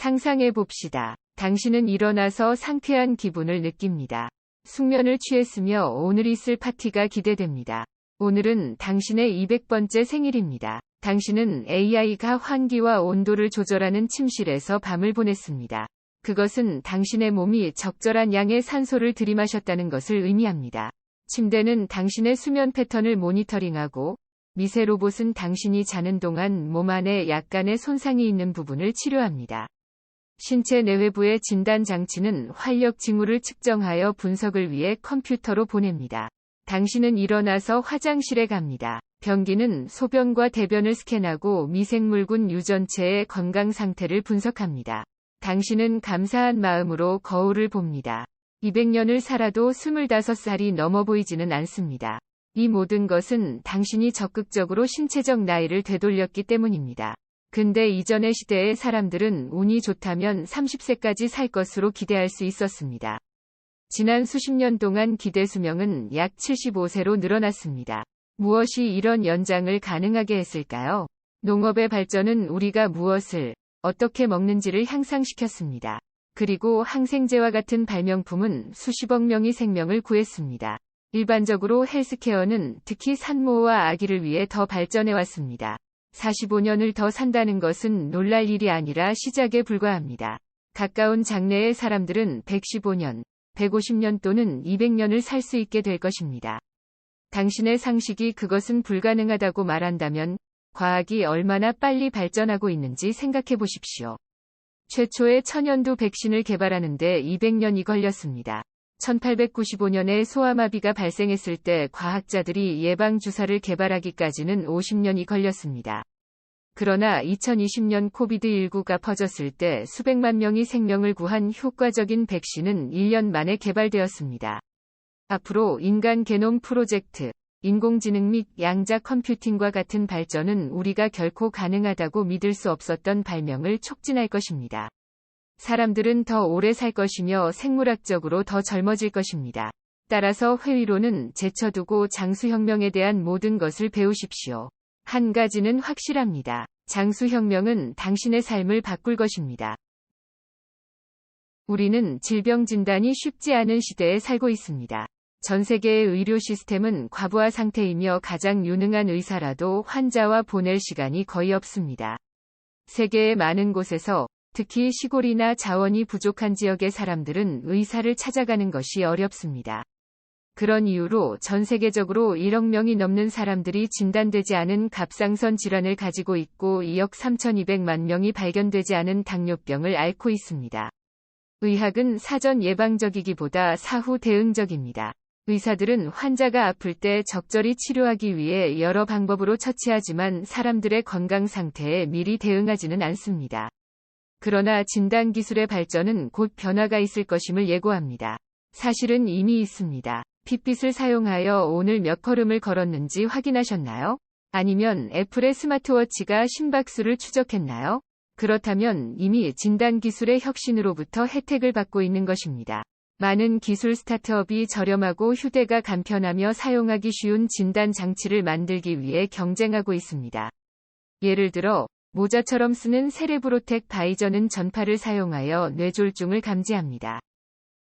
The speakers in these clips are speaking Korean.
상상해 봅시다. 당신은 일어나서 상쾌한 기분을 느낍니다. 숙면을 취했으며 오늘 있을 파티가 기대됩니다. 오늘은 당신의 200번째 생일입니다. 당신은 AI가 환기와 온도를 조절하는 침실에서 밤을 보냈습니다. 그것은 당신의 몸이 적절한 양의 산소를 들이마셨다는 것을 의미합니다. 침대는 당신의 수면 패턴을 모니터링하고 미세 로봇은 당신이 자는 동안 몸 안에 약간의 손상이 있는 부분을 치료합니다. 신체 내외부의 진단 장치는 활력 징후를 측정하여 분석을 위해 컴퓨터로 보냅니다. 당신은 일어나서 화장실에 갑니다. 변기는 소변과 대변을 스캔하고 미생물군 유전체의 건강 상태를 분석합니다. 당신은 감사한 마음으로 거울을 봅니다. 200년을 살아도 25살이 넘어 보이지는 않습니다. 이 모든 것은 당신이 적극적으로 신체적 나이를 되돌렸기 때문입니다. 근대 이전의 시대의 사람들은 운이 좋다면 30세까지 살 것으로 기대할 수 있었습니다. 지난 수십 년 동안 기대 수명은 약 75세로 늘어났습니다. 무엇이 이런 연장을 가능하게 했을까요? 농업의 발전은 우리가 무엇을 어떻게 먹는지를 향상시켰습니다. 그리고 항생제와 같은 발명품은 수십억 명의 생명을 구했습니다. 일반적으로 헬스케어는 특히 산모와 아기를 위해 더 발전해왔습니다. 45년을 더 산다는 것은 놀랄 일이 아니라 시작에 불과합니다. 가까운 장래의 사람들은 115년, 150년 또는 200년을 살 수 있게 될 것입니다. 당신의 상식이 그것은 불가능하다고 말한다면 과학이 얼마나 빨리 발전하고 있는지 생각해 보십시오. 최초의 천연두 백신을 개발하는 데 200년이 걸렸습니다. 1895년에 소아마비가 발생했을 때 과학자들이 예방주사를 개발하기까지는 50년이 걸렸습니다. 그러나 2020년 코비드19가 퍼졌을 때 수백만 명이 생명을 구한 효과적인 백신은 1년 만에 개발되었습니다. 앞으로 인간 게놈 프로젝트, 인공지능 및 양자 컴퓨팅과 같은 발전은 우리가 결코 가능하다고 믿을 수 없었던 발명을 촉진할 것입니다. 사람들은 더 오래 살 것이며 생물학적으로 더 젊어질 것입니다. 따라서 회의로는 제쳐두고 장수혁명에 대한 모든 것을 배우십시오. 한 가지는 확실합니다. 장수혁명은 당신의 삶을 바꿀 것입니다. 우리는 질병 진단이 쉽지 않은 시대에 살고 있습니다. 전 세계의 의료 시스템은 과부하 상태이며 가장 유능한 의사라도 환자와 보낼 시간이 거의 없습니다. 세계의 많은 곳에서 특히 시골이나 자원이 부족한 지역의 사람들은 의사를 찾아가는 것이 어렵습니다. 그런 이유로 전 세계적으로 1억 명이 넘는 사람들이 진단되지 않은 갑상선 질환을 가지고 있고 2억 3,200만 명이 발견되지 않은 당뇨병을 앓고 있습니다. 의학은 사전 예방적이기보다 사후 대응적입니다. 의사들은 환자가 아플 때 적절히 치료하기 위해 여러 방법으로 처치하지만 사람들의 건강 상태에 미리 대응하지는 않습니다. 그러나 진단기술의 발전은 곧 변화가 있을 것임을 예고합니다. 사실은 이미 있습니다. 핏빛을 사용하여 오늘 몇 걸음을 걸었는지 확인하셨나요? 아니면 애플의 스마트워치가 심박수를 추적했나요? 그렇다면 이미 진단기술의 혁신으로부터 혜택을 받고 있는 것입니다. 많은 기술 스타트업이 저렴하고 휴대가 간편하며 사용하기 쉬운 진단 장치를 만들기 위해 경쟁하고 있습니다. 예를 들어 모자처럼 쓰는 세레브로텍 바이저는 전파를 사용하여 뇌졸중을 감지합니다.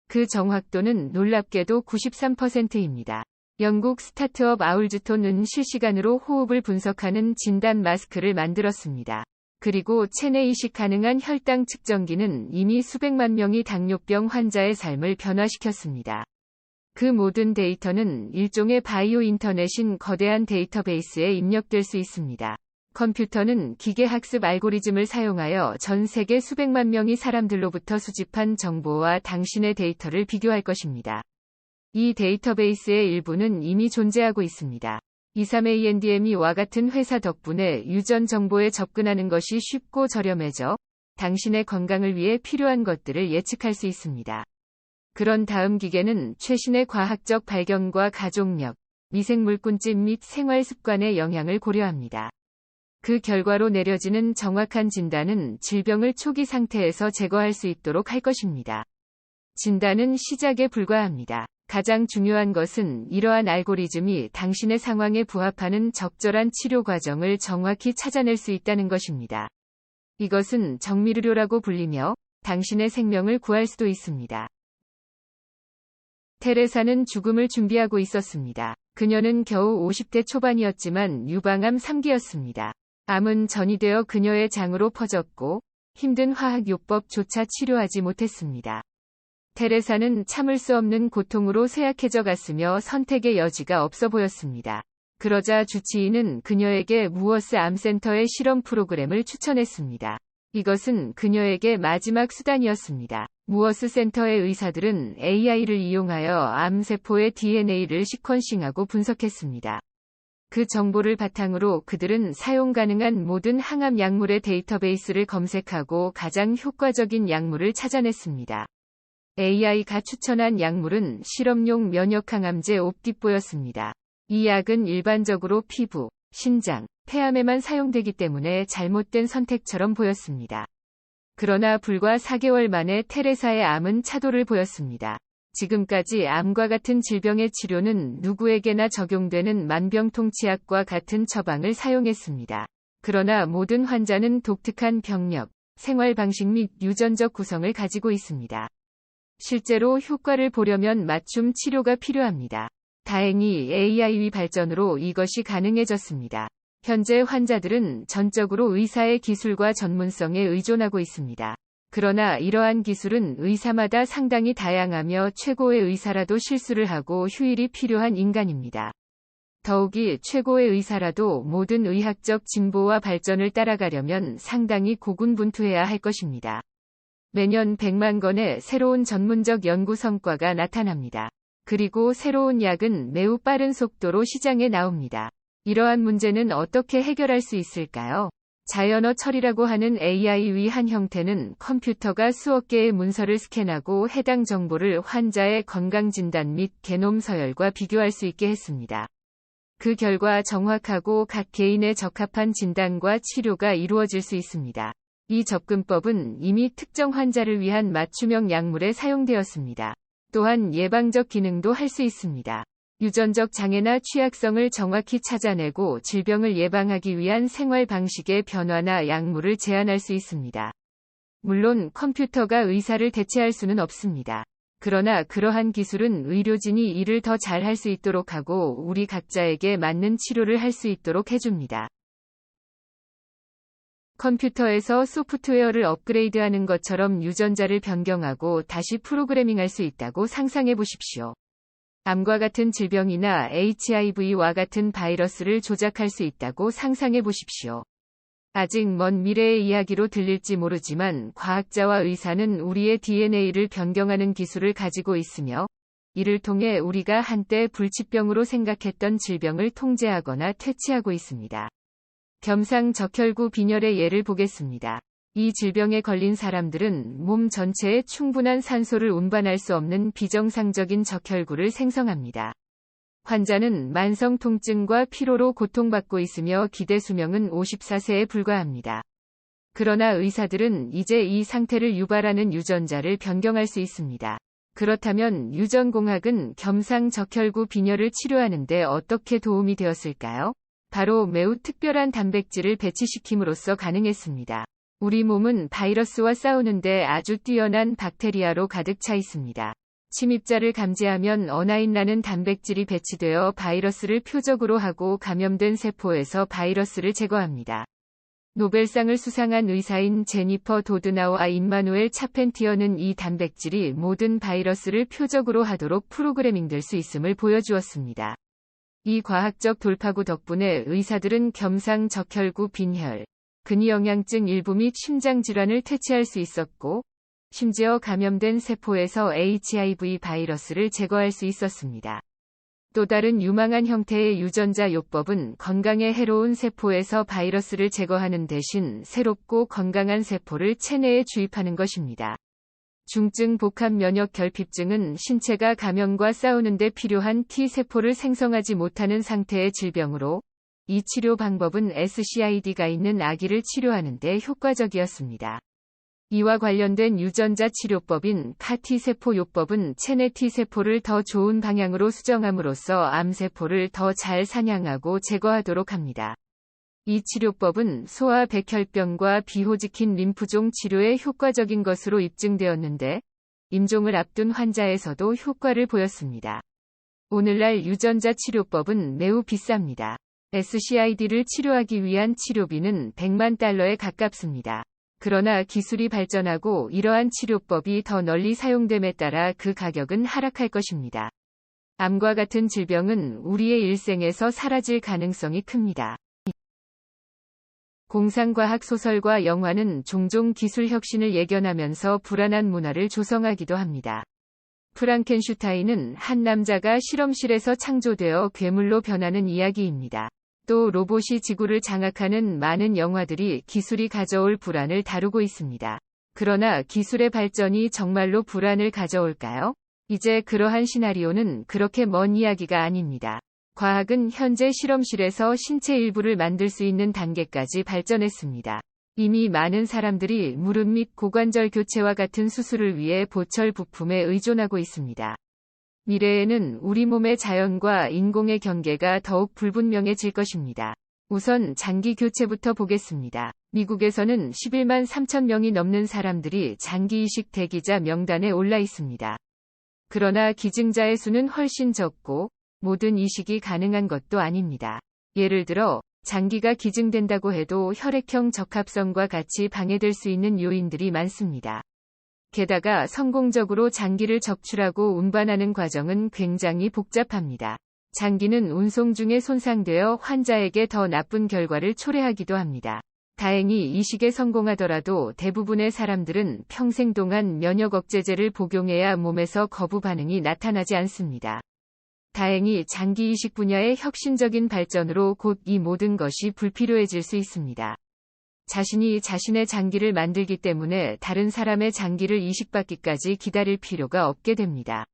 그 정확도는 놀랍게도 93%입니다. 영국 스타트업 아울즈톤은 실시간으로 호흡을 분석하는 진단 마스크를 만들었습니다. 그리고 체내 이식 가능한 혈당 측정기는 이미 수백만 명의 당뇨병 환자의 삶을 변화시켰습니다. 그 모든 데이터는 일종의 바이오 인터넷인 거대한 데이터베이스에 입력될 수 있습니다. 컴퓨터는 기계학습 알고리즘을 사용하여 전 세계 수백만 명의 사람들로부터 수집한 정보와 당신의 데이터를 비교할 것입니다. 이 데이터베이스의 일부는 이미 존재하고 있습니다. 23andme와 같은 회사 덕분에 유전 정보에 접근하는 것이 쉽고 저렴해져 당신의 건강을 위해 필요한 것들을 예측할 수 있습니다. 그런 다음 기계는 최신의 과학적 발견과 가족력, 미생물군집 및 생활 습관의 영향을 고려합니다. 그 결과로 내려지는 정확한 진단은 질병을 초기 상태에서 제거할 수 있도록 할 것입니다. 진단은 시작에 불과합니다. 가장 중요한 것은 이러한 알고리즘이 당신의 상황에 부합하는 적절한 치료 과정을 정확히 찾아낼 수 있다는 것입니다. 이것은 정밀의료라고 불리며 당신의 생명을 구할 수도 있습니다. 테레사는 죽음을 준비하고 있었습니다. 그녀는 겨우 50대 초반이었지만 유방암 3기였습니다. 암은 전이되어 그녀의 장으로 퍼졌고 힘든 화학요법조차 치료하지 못했습니다. 테레사는 참을 수 없는 고통으로 쇠약해져 갔으며 선택의 여지가 없어 보였습니다. 그러자 주치의는 그녀에게 무어스 암센터의 실험 프로그램을 추천했습니다. 이것은 그녀에게 마지막 수단이었습니다. 무어스 센터의 의사들은 AI를 이용하여 암세포의 DNA를 시퀀싱하고 분석했습니다. 그 정보를 바탕으로 그들은 사용 가능한 모든 항암 약물의 데이터베이스를 검색하고 가장 효과적인 약물을 찾아냈습니다. AI가 추천한 약물은 실험용 면역항암제 옵디뽀였습니다. 이 약은 일반적으로 피부, 신장, 폐암에만 사용되기 때문에 잘못된 선택처럼 보였습니다. 그러나 불과 4개월 만에 테레사의 암은 차도를 보였습니다. 지금까지 암과 같은 질병의 치료는 누구에게나 적용되는 만병통치약과 같은 처방을 사용했습니다. 그러나 모든 환자는 독특한 병력, 생활 방식 및 유전적 구성을 가지고 있습니다. 실제로 효과를 보려면 맞춤 치료가 필요합니다. 다행히 AI 발전으로 이것이 가능해졌습니다. 현재 환자들은 전적으로 의사의 기술과 전문성에 의존하고 있습니다. 그러나 이러한 기술은 의사마다 상당히 다양하며 최고의 의사라도 실수를 하고 휴일이 필요한 인간입니다. 더욱이 최고의 의사라도 모든 의학적 진보와 발전을 따라가려면 상당히 고군분투해야 할 것입니다. 매년 100만 건의 새로운 전문적 연구 성과가 나타납니다. 그리고 새로운 약은 매우 빠른 속도로 시장에 나옵니다. 이러한 문제는 어떻게 해결할 수 있을까요? 자연어 처리라고 하는 AI의 한 형태는 컴퓨터가 수억 개의 문서를 스캔하고 해당 정보를 환자의 건강진단 및 게놈 서열과 비교할 수 있게 했습니다. 그 결과 정확하고 각 개인에 적합한 진단과 치료가 이루어질 수 있습니다. 이 접근법은 이미 특정 환자를 위한 맞춤형 약물에 사용되었습니다. 또한 예방적 기능도 할 수 있습니다. 유전적 장애나 취약성을 정확히 찾아내고 질병을 예방하기 위한 생활 방식의 변화나 약물을 제안할 수 있습니다. 물론 컴퓨터가 의사를 대체할 수는 없습니다. 그러나 그러한 기술은 의료진이 일을 더 잘 할 수 있도록 하고 우리 각자에게 맞는 치료를 할 수 있도록 해줍니다. 컴퓨터에서 소프트웨어를 업그레이드하는 것처럼 유전자를 변경하고 다시 프로그래밍할 수 있다고 상상해 보십시오. 암과 같은 질병이나 HIV와 같은 바이러스를 조작할 수 있다고 상상해 보십시오. 아직 먼 미래의 이야기로 들릴지 모르지만 과학자와 의사는 우리의 DNA를 변경하는 기술을 가지고 있으며 이를 통해 우리가 한때 불치병으로 생각했던 질병을 통제하거나 퇴치하고 있습니다. 겸상적혈구 빈혈의 예를 보겠습니다. 이 질병에 걸린 사람들은 몸 전체에 충분한 산소를 운반할 수 없는 비정상적인 적혈구를 생성합니다. 환자는 만성 통증과 피로로 고통받고 있으며 기대 수명은 54세에 불과합니다. 그러나 의사들은 이제 이 상태를 유발하는 유전자를 변경할 수 있습니다. 그렇다면 유전공학은 겸상적혈구 빈혈을 치료하는 데 어떻게 도움이 되었을까요? 바로 매우 특별한 단백질을 배치시킴으로써 가능했습니다. 우리 몸은 바이러스와 싸우는데 아주 뛰어난 박테리아로 가득 차 있습니다. 침입자를 감지하면 어나인라는 단백질이 배치되어 바이러스를 표적으로 하고 감염된 세포에서 바이러스를 제거합니다. 노벨상을 수상한 의사인 제니퍼 도드나와 임마누엘 차펜티어는 이 단백질이 모든 바이러스를 표적으로 하도록 프로그래밍될 수 있음을 보여주었습니다. 이 과학적 돌파구 덕분에 의사들은 겸상적혈구 빈혈, 근위영양증 일부 및 심장질환을 퇴치할 수 있었고, 심지어 감염된 세포에서 HIV 바이러스를 제거할 수 있었습니다. 또 다른 유망한 형태의 유전자 요법은 건강에 해로운 세포에서 바이러스를 제거하는 대신 새롭고 건강한 세포를 체내에 주입하는 것입니다. 중증 복합 면역 결핍증은 신체가 감염과 싸우는 데 필요한 T세포를 생성하지 못하는 상태의 질병으로, 이 치료 방법은 SCID가 있는 아기를 치료하는 데 효과적이었습니다. 이와 관련된 유전자 치료법인 CAR-T세포 요법은 체내 T세포를 더 좋은 방향으로 수정함으로써 암세포를 더 잘 사냥하고 제거하도록 합니다. 이 치료법은 소아 백혈병과 비호지킨 림프종 치료에 효과적인 것으로 입증되었는데, 임종을 앞둔 환자에서도 효과를 보였습니다. 오늘날 유전자 치료법은 매우 비쌉니다. SCID를 치료하기 위한 치료비는 100만 달러에 가깝습니다. 그러나 기술이 발전하고 이러한 치료법이 더 널리 사용됨에 따라 그 가격은 하락할 것입니다. 암과 같은 질병은 우리의 일생에서 사라질 가능성이 큽니다. 공상과학 소설과 영화는 종종 기술 혁신을 예견하면서 불안한 문화를 조성하기도 합니다. 프랑켄슈타인은 한 남자가 실험실에서 창조되어 괴물로 변하는 이야기입니다. 또 로봇이 지구를 장악하는 많은 영화들이 기술이 가져올 불안을 다루고 있습니다. 그러나 기술의 발전이 정말로 불안을 가져올까요? 이제 그러한 시나리오는 그렇게 먼 이야기가 아닙니다. 과학은 현재 실험실에서 신체 일부를 만들 수 있는 단계까지 발전했습니다. 이미 많은 사람들이 무릎 및 고관절 교체와 같은 수술을 위해 보철 부품에 의존하고 있습니다. 미래에는 우리 몸의 자연과 인공의 경계가 더욱 불분명해질 것입니다. 우선 장기 교체부터 보겠습니다. 미국에서는 11만 3천 명이 넘는 사람들이 장기 이식 대기자 명단에 올라 있습니다. 그러나 기증자의 수는 훨씬 적고 모든 이식이 가능한 것도 아닙니다. 예를 들어 장기가 기증된다고 해도 혈액형 적합성과 같이 방해될 수 있는 요인들이 많습니다. 게다가 성공적으로 장기를 적출하고 운반하는 과정은 굉장히 복잡합니다. 장기는 운송 중에 손상되어 환자에게 더 나쁜 결과를 초래하기도 합니다. 다행히 이식에 성공하더라도 대부분의 사람들은 평생 동안 면역 억제제를 복용해야 몸에서 거부 반응이 나타나지 않습니다. 다행히 장기 이식 분야의 혁신적인 발전으로 곧 이 모든 것이 불필요해질 수 있습니다. 자신이 자신의 장기를 만들기 때문에 다른 사람의 장기를 이식받기까지 기다릴 필요가 없게 됩니다.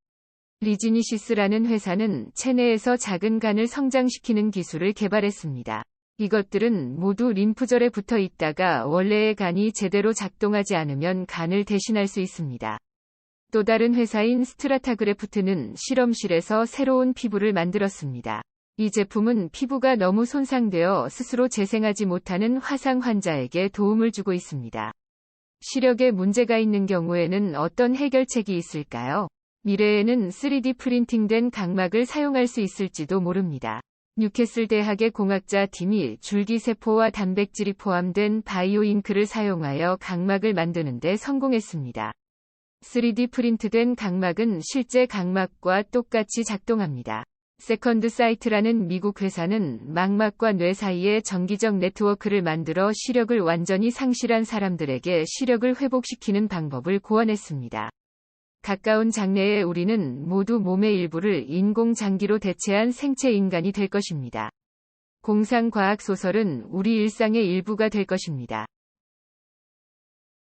리지니시스라는 회사는 체내에서 작은 간을 성장시키는 기술을 개발했습니다. 이것들은 모두 림프절에 붙어 있다가 원래의 간이 제대로 작동하지 않으면 간을 대신할 수 있습니다. 또 다른 회사인 스트라타그래프트는 실험실에서 새로운 피부를 만들었습니다. 이 제품은 피부가 너무 손상되어 스스로 재생하지 못하는 화상 환자에게 도움을 주고 있습니다. 시력에 문제가 있는 경우에는 어떤 해결책이 있을까요? 미래에는 3D 프린팅된 각막을 사용할 수 있을지도 모릅니다. 뉴캐슬 대학의 공학자 팀이 줄기세포와 단백질이 포함된 바이오잉크를 사용하여 각막을 만드는 데 성공했습니다. 3D 프린트된 각막은 실제 각막과 똑같이 작동합니다. 세컨드 사이트라는 미국 회사는 망막과 뇌 사이에 정기적 네트워크를 만들어 시력을 완전히 상실한 사람들에게 시력을 회복시키는 방법을 고안했습니다. 가까운 장래에 우리는 모두 몸의 일부를 인공장기로 대체한 생체 인간이 될 것입니다. 공상과학 소설은 우리 일상의 일부가 될 것입니다.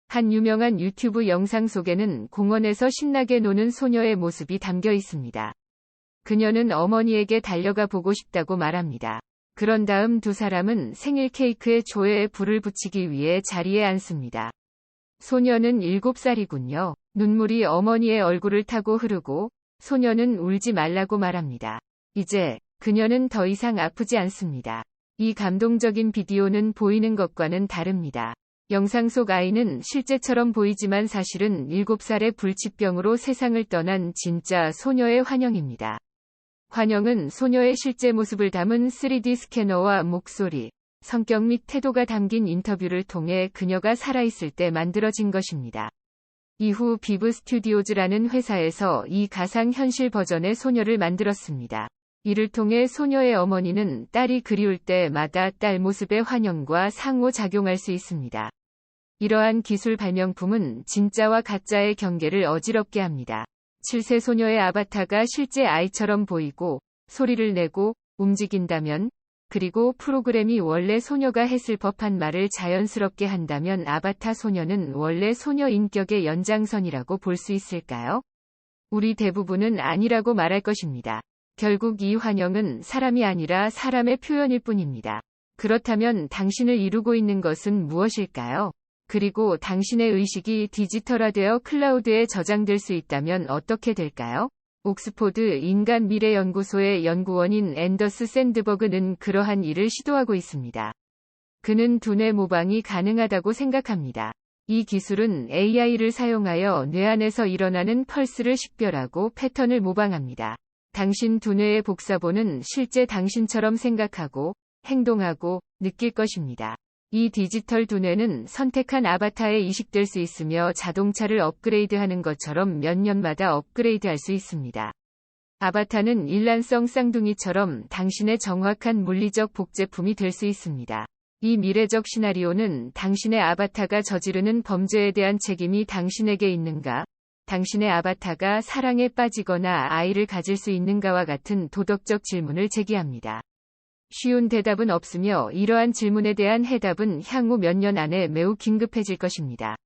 한 유명한 유튜브 영상 속에는 공원에서 신나게 노는 소녀의 모습이 담겨 있습니다. 그녀는 어머니에게 달려가 보고 싶다고 말합니다. 그런 다음 두 사람은 생일 케이크에 조예에 불을 붙이기 위해 자리에 앉습니다. 소녀는 7살이군요. 눈물이 어머니의 얼굴을 타고 흐르고 소녀는 울지 말라고 말합니다. 이제 그녀는 더 이상 아프지 않습니다. 이 감동적인 비디오는 보이는 것과는 다릅니다. 영상 속 아이는 실제처럼 보이지만 사실은 7살의 불치병으로 세상을 떠난 진짜 소녀의 환영입니다. 환영은 소녀의 실제 모습을 담은 3D 스캐너와 목소리, 성격 및 태도가 담긴 인터뷰를 통해 그녀가 살아있을 때 만들어진 것입니다. 이후 비브 스튜디오즈라는 회사에서 이 가상현실 버전의 소녀를 만들었습니다. 이를 통해 소녀의 어머니는 딸이 그리울 때마다 딸 모습의 환영과 상호작용할 수 있습니다. 이러한 기술 발명품은 진짜와 가짜의 경계를 어지럽게 합니다. 7세 소녀의 아바타가 실제 아이처럼 보이고 소리를 내고 움직인다면, 그리고 프로그램이 원래 소녀가 했을 법한 말을 자연스럽게 한다면 아바타 소녀는 원래 소녀 인격의 연장선이라고 볼 수 있을까요? 우리 대부분은 아니라고 말할 것입니다. 결국 이 환영은 사람이 아니라 사람의 표현일 뿐입니다. 그렇다면 당신을 이루고 있는 것은 무엇일까요? 그리고 당신의 의식이 디지털화되어 클라우드에 저장될 수 있다면 어떻게 될까요? 옥스포드 인간미래연구소의 연구원인 앤더스 샌드버그는 그러한 일을 시도하고 있습니다. 그는 두뇌 모방이 가능하다고 생각합니다. 이 기술은 AI를 사용하여 뇌 안에서 일어나는 펄스를 식별하고 패턴을 모방합니다. 당신 두뇌의 복사본은 실제 당신처럼 생각하고, 행동하고, 느낄 것입니다. 이 디지털 두뇌는 선택한 아바타에 이식될 수 있으며 자동차를 업그레이드하는 것처럼 몇 년마다 업그레이드할 수 있습니다. 아바타는 일란성 쌍둥이처럼 당신의 정확한 물리적 복제품이 될 수 있습니다. 이 미래적 시나리오는 당신의 아바타가 저지르는 범죄에 대한 책임이 당신에게 있는가, 당신의 아바타가 사랑에 빠지거나 아이를 가질 수 있는가와 같은 도덕적 질문을 제기합니다. 쉬운 대답은 없으며 이러한 질문에 대한 해답은 향후 몇 년 안에 매우 긴급해질 것입니다.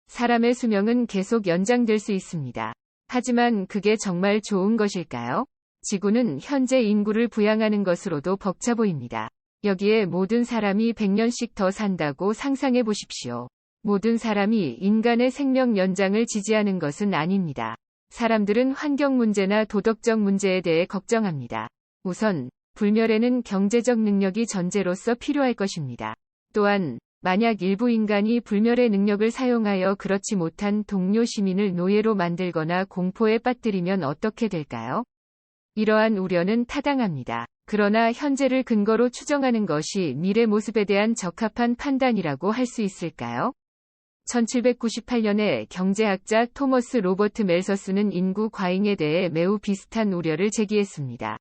사람의 수명은 계속 연장될 수 있습니다. 하지만 그게 정말 좋은 것일까요? 지구는 현재 인구를 부양하는 것으로도 벅차 보입니다. 여기에 모든 사람이 100년씩 더 산다고 상상해 보십시오. 모든 사람이 인간의 생명 연장을 지지하는 것은 아닙니다. 사람들은 환경 문제나 도덕적 문제에 대해 걱정합니다. 우선, 불멸에는 경제적 능력이 전제로서 필요할 것입니다. 또한, 만약 일부 인간이 불멸의 능력을 사용하여 그렇지 못한 동료 시민을 노예로 만들거나 공포에 빠뜨리면 어떻게 될까요? 이러한 우려는 타당합니다. 그러나 현재를 근거로 추정하는 것이 미래 모습에 대한 적합한 판단이라고 할 수 있을까요? 1798년에 경제학자 토머스 로버트 멜서스는 인구 과잉에 대해 매우 비슷한 우려를 제기했습니다.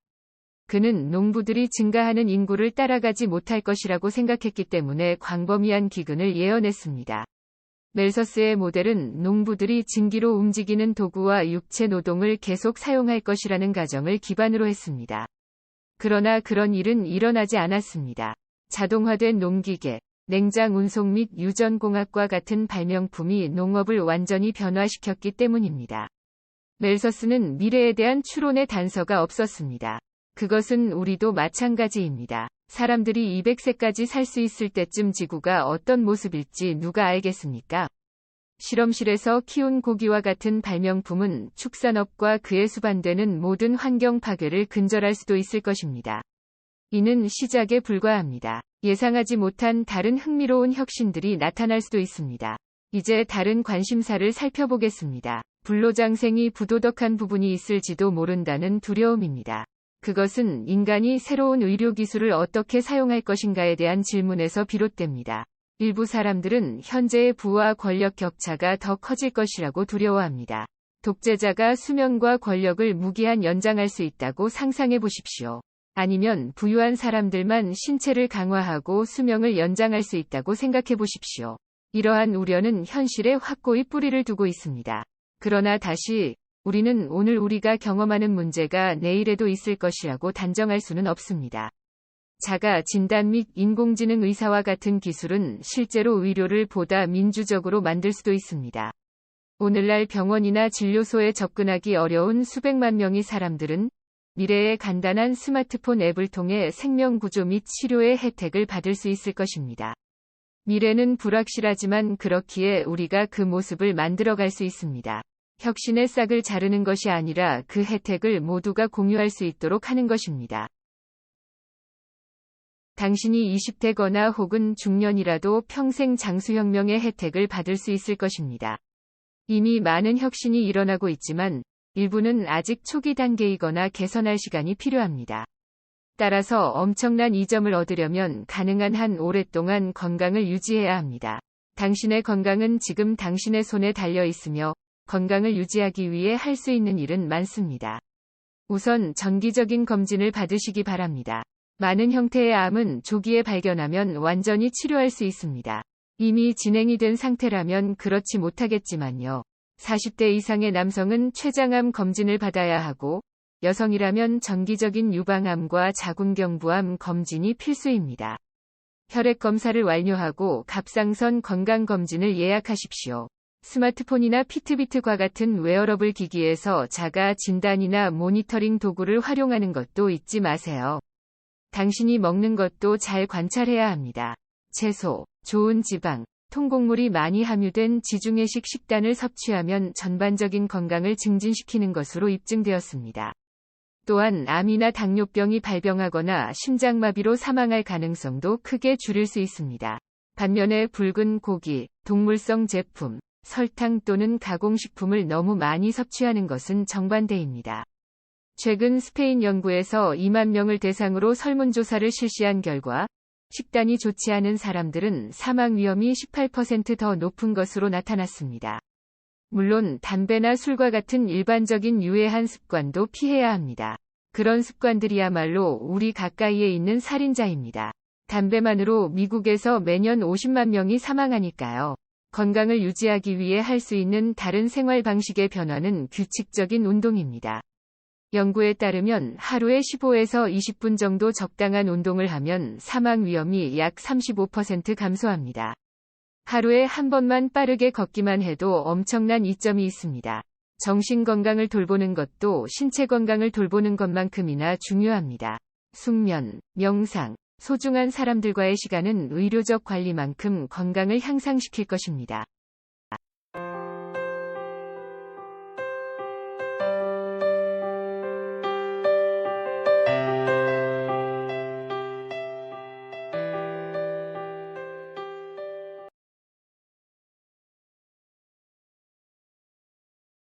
그는 농부들이 증가하는 인구를 따라가지 못할 것이라고 생각했기 때문에 광범위한 기근을 예언했습니다. 멜서스의 모델은 농부들이 증기로 움직이는 도구와 육체 노동을 계속 사용할 것이라는 가정을 기반으로 했습니다. 그러나 그런 일은 일어나지 않았습니다. 자동화된 농기계, 냉장 운송 및 유전공학과 같은 발명품이 농업을 완전히 변화시켰기 때문입니다. 멜서스는 미래에 대한 추론의 단서가 없었습니다. 그것은 우리도 마찬가지입니다. 사람들이 200세까지 살 수 있을 때쯤 지구가 어떤 모습일지 누가 알겠습니까? 실험실에서 키운 고기와 같은 발명품은 축산업과 그에 수반되는 모든 환경 파괴를 근절할 수도 있을 것입니다. 이는 시작에 불과합니다. 예상하지 못한 다른 흥미로운 혁신들이 나타날 수도 있습니다. 이제 다른 관심사를 살펴보겠습니다. 불로장생이 부도덕한 부분이 있을지도 모른다는 두려움입니다. 그것은 인간이 새로운 의료기술을 어떻게 사용할 것인가에 대한 질문에서 비롯됩니다. 일부 사람들은 현재의 부와 권력 격차가 더 커질 것이라고 두려워합니다. 독재자가 수명과 권력을 무기한 연장할 수 있다고 상상해 보십시오. 아니면 부유한 사람들만 신체를 강화하고 수명을 연장할 수 있다고 생각해 보십시오. 이러한 우려는 현실에 확고히 뿌리를 두고 있습니다. 그러나 다시, 우리는 오늘 우리가 경험하는 문제가 내일에도 있을 것이라고 단정할 수는 없습니다. 자가 진단 및 인공지능 의사와 같은 기술은 실제로 의료를 보다 민주적으로 만들 수도 있습니다. 오늘날 병원이나 진료소에 접근하기 어려운 수백만 명의 사람들은 미래의 간단한 스마트폰 앱을 통해 생명구조 및 치료의 혜택을 받을 수 있을 것입니다. 미래는 불확실하지만 그렇기에 우리가 그 모습을 만들어갈 수 있습니다. 혁신의 싹을 자르는 것이 아니라 그 혜택을 모두가 공유할 수 있도록 하는 것입니다. 당신이 20대거나 혹은 중년이라도 평생 장수혁명의 혜택을 받을 수 있을 것입니다. 이미 많은 혁신이 일어나고 있지만 일부는 아직 초기 단계이거나 개선할 시간이 필요합니다. 따라서 엄청난 이점을 얻으려면 가능한 한 오랫동안 건강을 유지해야 합니다. 당신의 건강은 지금 당신의 손에 달려 있으며 건강을 유지하기 위해 할 수 있는 일은 많습니다. 우선 정기적인 검진을 받으시기 바랍니다. 많은 형태의 암은 조기에 발견하면 완전히 치료할 수 있습니다. 이미 진행이 된 상태라면 그렇지 못하겠지만요. 40대 이상의 남성은 췌장암 검진을 받아야 하고, 여성이라면 정기적인 유방암과 자궁경부암 검진이 필수입니다. 혈액 검사를 완료하고 갑상선 건강검진을 예약하십시오. 스마트폰이나 피트비트과 같은 웨어러블 기기에서 자가 진단이나 모니터링 도구를 활용하는 것도 잊지 마세요. 당신이 먹는 것도 잘 관찰해야 합니다. 채소, 좋은 지방, 통곡물이 많이 함유된 지중해식 식단을 섭취하면 전반적인 건강을 증진시키는 것으로 입증되었습니다. 또한 암이나 당뇨병이 발병하거나 심장마비로 사망할 가능성도 크게 줄일 수 있습니다. 반면에 붉은 고기, 동물성 제품, 설탕 또는 가공식품을 너무 많이 섭취하는 것은 정반대입니다. 최근 스페인 연구에서 2만 명을 대상으로 설문조사를 실시한 결과 식단이 좋지 않은 사람들은 사망 위험이 18% 더 높은 것으로 나타났습니다. 물론 담배나 술과 같은 일반적인 유해한 습관도 피해야 합니다. 그런 습관들이야말로 우리 가까이에 있는 살인자입니다. 담배만으로 미국에서 매년 50만 명이 사망하니까요. 건강을 유지하기 위해 할 수 있는 다른 생활 방식의 변화는 규칙적인 운동입니다. 연구에 따르면 하루에 15에서 20분 정도 적당한 운동을 하면 사망 위험이 약 35% 감소합니다. 하루에 한 번만 빠르게 걷기만 해도 엄청난 이점이 있습니다. 정신 건강을 돌보는 것도 신체 건강을 돌보는 것만큼이나 중요합니다. 숙면, 명상, 소중한 사람들과의 시간은 의료적 관리만큼 건강을 향상시킬 것입니다.